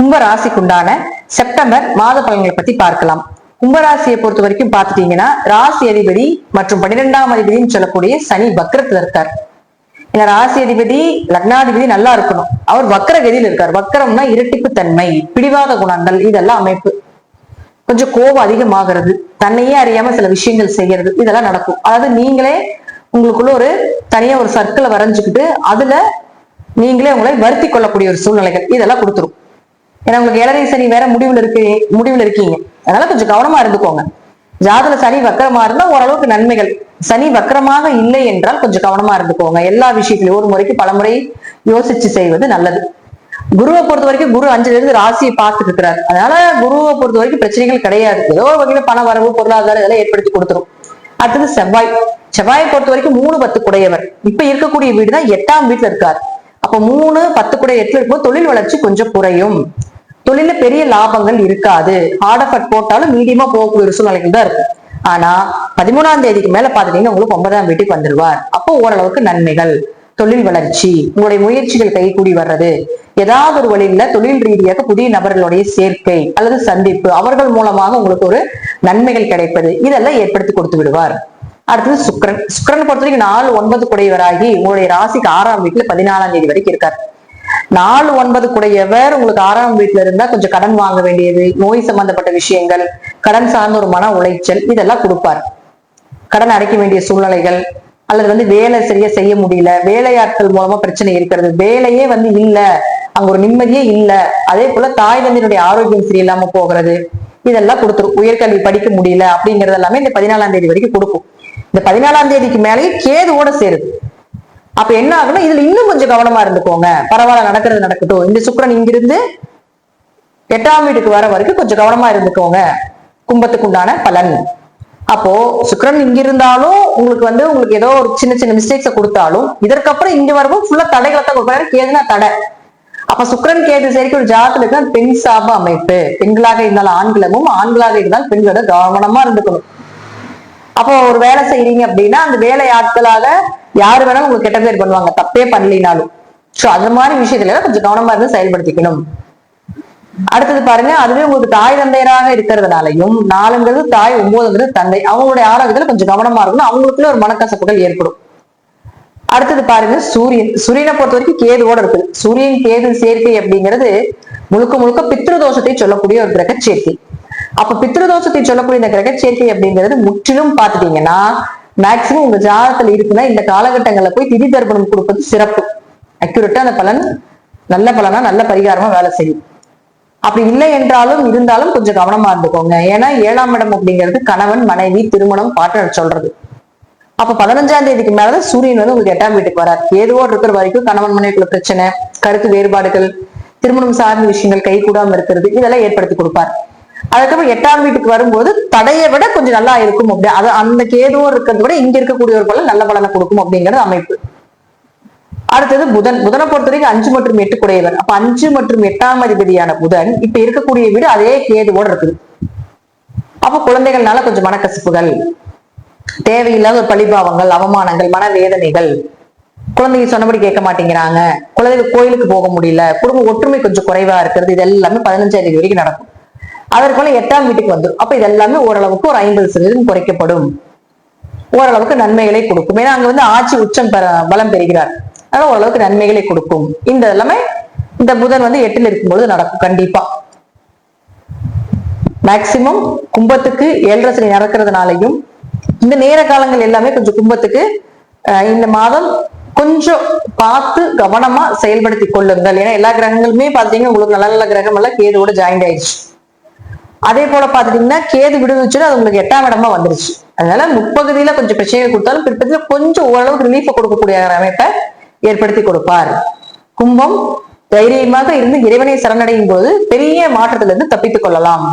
கும்ப ராசிக்குண்டான September மாத பலன்களை பத்தி பார்க்கலாம். கும்பராசியை பொறுத்த வரைக்கும் பாத்துட்டீங்கன்னா ராசி அதிபதி மற்றும் 12ஆம் அதிபதினு சொல்லக்கூடிய சனி வக்ரத்துல இருக்கார். இந்த ராசி அதிபதி லக்னாதிபதி நல்லா இருக்கணும், அவர் வக்ர கதியில் இருக்கார். வக்ரம்னா இரட்டிப்பு தன்மை, பிடிவாத குணங்கள், இதெல்லாம் அமைப்பு. கொஞ்சம் கோபம் அதிகமாகிறது, தன்னையே அறியாம சில விஷயங்கள் செய்யறது, இதெல்லாம் நடக்கும். அதாவது நீங்களே உங்களுக்குள்ள ஒரு தனியா ஒரு சர்க்கிளை வரைஞ்சுக்கிட்டு அதுல நீங்களே உங்களை வருத்தி கொள்ளக்கூடிய ஒரு சூழ்நிலைகள் இதெல்லாம் கொடுத்துரும். ஏன்னா உங்களுக்கு ஏழரை சனி வேற முடிவுல இருக்கீங்க, அதனால கொஞ்சம் கவனமா இருந்துக்கோங்க. ஜாதக சனி வக்கரமா இருந்தா ஓரளவுக்கு நன்மைகள், சனி வக்கரமாக இல்லை என்றால் கொஞ்சம் கவனமா இருந்துக்கோங்க. எல்லா விஷயத்திலையும் ஒரு முறைக்கு பல முறை யோசிச்சு செய்வது நல்லது. குருவை பொறுத்த வரைக்கும் குரு 5ல இருந்து ராசியை பார்த்துட்டு இருக்கிறார். அதனால குருவை பொறுத்த வரைக்கும் பிரச்சனைகள் கிடையாது. ஏதோ ஒரு வகையில பண வரவு, பொருளாதாரம் இதெல்லாம் ஏற்படுத்தி கொடுத்துரும். அடுத்தது செவ்வாயை பொறுத்த வரைக்கும் 3-10 குடையவர். இப்ப இருக்கக்கூடிய வீடு தான் 8ஆம் வீட்டுல இருக்கார். அப்ப 3-10 குடைய 8 இருக்கும்போது தொழில் வளர்ச்சி கொஞ்சம் குறையும், தொழில பெரிய லாபங்கள் இருக்காது. ஹார்ட் எஃபர்ட் போட்டாலும் மீடியமா போகக்கூடிய ஒரு சூழ்நிலைகள் தான் இருக்கு. ஆனா 13ஆம் தேதிக்கு மேல பாத்துட்டீங்கன்னா உங்களுக்கு 9ஆம் வீட்டுக்கு வந்துடுவார். அப்போ ஓரளவுக்கு நன்மைகள், தொழில் வளர்ச்சி, உங்களுடைய முயற்சிகள் கைகூடி வர்றது, ஏதாவது ஒரு வழியில தொழில் ரீதியாக புதிய நபர்களுடைய சேர்க்கை அல்லது சந்திப்பு, அவர்கள் மூலமாக உங்களுக்கு ஒரு நன்மைகள் கிடைப்பது, இதெல்லாம் ஏற்படுத்தி கொடுத்து விடுவார். அடுத்தது சுக்கிரன் பொறுத்த வரைக்கும் 4-9 குடையவராகி உங்களுடைய ராசிக்கு 6ஆம் வீட்டுல 14ஆம் தேதி வரைக்கும் இருக்கார். 4-9 குடையவர் உங்களுக்கு 6ஆம் வீட்டுல இருந்தா கொஞ்சம் கடன் வாங்க வேண்டியது, நோய் சம்பந்தப்பட்ட விஷயங்கள், கடன் சார்ந்த ஒரு மன உளைச்சல், இதெல்லாம் கொடுப்பார். கடன் அடைக்க வேண்டிய சூழ்நிலைகள், அல்லது வேலை சரியா செய்ய முடியல, வேலையாட்கள் மூலமா பிரச்சனை இருக்கிறது, வேலையே இல்ல, அங்க ஒரு நிம்மதியே இல்ல, அதே போல தாய் தந்தையினுடைய ஆரோக்கியம் சரியில்லாம போகிறது, இதெல்லாம் கொடுத்துரும். உயர்கல்வி படிக்க முடியல அப்படிங்கறது எல்லாமே இந்த 14ஆம் தேதி வரைக்கும் கொடுக்கும். இந்த 14ஆம் தேதிக்கு மேலேயே கேதுவோட சேருது. அப்ப என்ன ஆகும்னா இதுல இன்னும் கொஞ்சம் கவனமா இருந்துக்கோங்க. பரவாயில்ல, நடக்கிறது நடக்கட்டும். இந்த சுக்கிரன் இங்கிருந்து 8ஆம் வீட்டுக்கு வர வரைக்கும் கொஞ்சம் கவனமா இருந்துக்கோங்க. கும்பத்துக்கு உண்டான பலன். அப்போ சுக்கிரன் இங்க இருந்தாலும் உங்களுக்கு ஏதோ ஒரு சின்ன சின்ன மிஸ்டேக்ஸை கொடுத்தாலும் இதற்கப்புறம் இங்க வரவும் ஃபுல்லா தடைகளை தான் கொடுப்பாரு. கேதுனா தடை. அப்ப சுக்கிரன் கேது சேர்க்கை ஒரு ஜாதகத்துக்கு பெண் சாப அமைப்பு. பெண்களாக இருந்தாலும் ஆண்களமும், ஆண்களாக இருந்தால் பெண்களோட கவனமா இருந்துக்கணும். அப்போ ஒரு வேலை செய்யறீங்க அப்படின்னா அந்த வேலை ஆட்களாக யாரு வேணாலும் உங்களுக்கு கெட்ட பேர் பண்ணுவாங்க, தப்பே பண்ணலினாலும். சோ அந்த மாதிரி விஷயத்துல கொஞ்சம் கவனமா இருந்து செயல்படுத்திக்கணும். அடுத்தது பாருங்க, அதுவே உங்களுக்கு தாய் தந்தையராக இருக்கிறதுனாலையும் 4ங்கிறது தாய், 9ங்கிறது தந்தை, அவங்களுடைய ஆரோக்கியத்துல கொஞ்சம் கவனமா இருக்கணும். அவங்களுக்குள்ள ஒரு மனக்கசப்புகள் ஏற்படும். அடுத்தது பாருங்க, சூரியனை பொறுத்த வரைக்கும் கேதுவோட இருக்குது. சூரியன் கேது சேர்க்கை அப்படிங்கிறது முழுக்க முழுக்க பித்ருதோஷத்தை சொல்லக்கூடிய ஒரு கிரக சேர்க்கை. அப்ப பித்ருதோஷத்தை சொல்லக்கூடிய இந்த கிரக சேர்க்கை அப்படிங்கிறது முற்றிலும் பாத்துட்டீங்கன்னா மேக்சிமம் உங்க ஜாதகத்துல இருக்குன்னா இந்த காலகட்டங்கள்ல போய் திதி தர்ப்பணம் கொடுப்பது சிறப்பு. அக்யூரேட்டா அந்த பலன் நல்ல பலனா நல்ல பரிகாரமா வேலை செய்யும். அப்படி இல்லை என்றாலும் இருந்தாலும் கொஞ்சம் கவனமா இருந்துக்கோங்க. ஏன்னா 7ஆம் இடம் அப்படிங்கிறது கணவன் மனைவி திருமணம் பார்ட்னர் சொல்றது. அப்ப 15ஆம் தேதிக்கு மேலதான் சூரியன் உங்களுக்கு 8ஆம் வீட்டுக்கு வரார். கேதுவோடு இருக்கிற வரைக்கும் கணவன் மனைவிக்குள்ள பிரச்சனை, கருத்து வேறுபாடுகள், திருமணம் சார்ந்த விஷயங்கள் கை கூடாம இருக்கிறது, இதெல்லாம் ஏற்படுத்தி கொடுப்பார். அதுக்கப்புறம் 8ஆம் வீட்டுக்கு வரும்போது தடையை விட கொஞ்சம் நல்லா இருக்கும். அப்படி அது அந்த கேதுவோடு இருக்கிறத விட இங்க இருக்கக்கூடிய ஒரு பலன் நல்ல பலனை கொடுக்கும் அப்படிங்கிறது அமைப்பு. அடுத்தது புதனை பொறுத்த வரைக்கும் 5 மற்றும் 8 குடையவர். அப்ப 5 மற்றும் 8ஆம் அதிபதியான புதன் இப்ப இருக்கக்கூடிய வீடு அதே கேதுவோடு இருக்குது. அப்ப குழந்தைகள்னால கொஞ்சம் மனக்கசப்புகள், தேவையில்லாத ஒரு பழிபாவங்கள், அவமானங்கள், மனவேதனைகள், குழந்தைங்க சொன்னபடி கேட்க மாட்டேங்கிறாங்க, குழந்தைங்க கோயிலுக்கு போக முடியல, குடும்ப ஒற்றுமை கொஞ்சம் குறைவா இருக்கிறது, இது எல்லாமே 15ஆம் தேதி வரைக்கும் நடக்கும். அதற்குள்ள 8ஆம் வீட்டுக்கு வந்துடும். அப்ப இது எல்லாமே ஓரளவுக்கு ஒரு 50% குறைக்கப்படும். ஓரளவுக்கு நன்மைகளை கொடுக்கும். ஏன்னா அங்க ஆட்சி உச்சம் பலம் பெறுகிறார். அதனால ஓரளவுக்கு நன்மைகளை கொடுக்கும். இந்த எல்லாமே இந்த புதன் 8ல் இருக்கும்பொழுது நடக்கும். கண்டிப்பா மேக்சிமம் கும்பத்துக்கு 7.5 சனி நடக்கிறதுனாலையும் இந்த நேர காலங்கள் எல்லாமே கொஞ்சம் கும்பத்துக்கு இந்த மாதம் கொஞ்சம் பார்த்து கவனமா செயல்படுத்தி கொள்ளுங்கள். ஏன்னா எல்லா கிரகங்களுமே பாத்தீங்கன்னா உங்களுக்கு நல்ல நல்ல கிரகம் எல்லாம் கேதுவோட ஜாயிண்ட் ஆயிடுச்சு. அதே போல பாத்துட்டீங்கன்னா கேது விடுவிச்சுன்னு அது உங்களுக்கு 8ஆம் இடமா வந்துருச்சு. அதனால முற்பகுதியில கொஞ்சம் பிரச்சனைகள் கொடுத்தாலும் பிற்பகுதியில கொஞ்சம் ஓரளவுக்கு ரிலீஃப் கொடுக்கக்கூடிய அமைப்பை ஏற்படுத்தி கொடுப்பார். கும்பம் தைரியமாக இருந்து இறைவனை சரணடையும் போது பெரிய மாற்றத்திலிருந்து தப்பித்துக் கொள்ளலாம்.